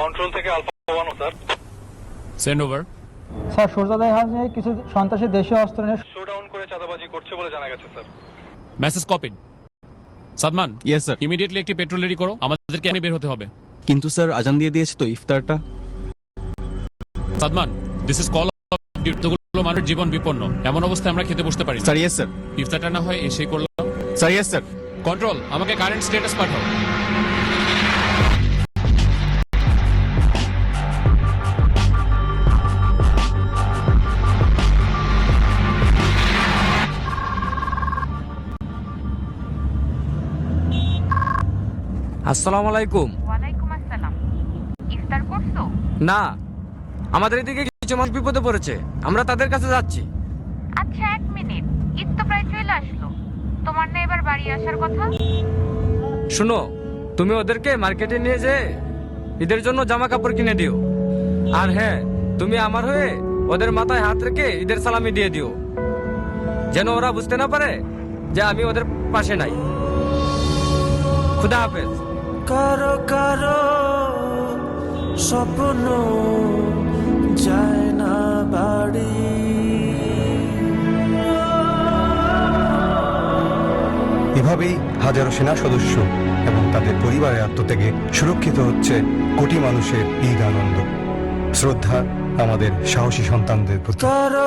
Control থেকে alpha 1 sir. Send over. Sir সূর্যোদয় হাউসে কিছু সন্ত্রাসী দেশীয় অস্ত্র নিয়ে শোডাউন করে চাঁদাবাজি করছে বলে জানা গেছে sir. Message copied. Sadman, yes sir. Immediately একটি পেট্রোল রেডি করো, আমাদেরকে এখনই বের হতে হবে। কিন্তু স্যার আজান দিয়ে দিয়েছে তো ইফতারটা। Sadman, this is call of duty. এতগুলো মানুষের জীবন বিপন্ন, এমন অবস্থায় আমরা খেতে বসতে পারি না। Sir yes sir. ইফতারটা না হয় এসেই করলাম। Sir yes sir. কন্ট্রোল, আমাকে কারেন্ট স্ট্যাটাস পাঠাও। আসসালামু আলাইকুম। ওয়ালাইকুম আসসালাম। ইফতার করছো? না, আমাদের এদিকে কিছু মানুষ বিপদে পড়েছে, আমরা তাদের কাছে যাচ্ছি। আচ্ছা, 1 মিনিট, ঈদ তো প্রায় চলে আসলো, তোমার না এবার বাড়ি আসার কথা? শুনো, তুমি ওদেরকে মার্কেটে নিয়ে যেয়ে ঈদের জন্য জামা কাপড় কিনে দিও। আর হ্যাঁ, তুমি আমার হয়ে ওদের মাথায় হাত রেখে ঈদের সালামি দিয়ে দিও, যেন ওরা বুঝতে না পারে যে আমি ওদের পাশে নাই। খুদা হাফেজ। কারো কারো স্বপ্ন যায় না বাড়ি, এভাবেই হাজারো সেনা সদস্য এবং তাদের পরিবারের আত্মত্যাগে সুরক্ষিত হচ্ছে কোটি মানুষের ঈদ আনন্দ। শ্রদ্ধা আমাদের সাহসী সন্তানদের প্রতি। কারো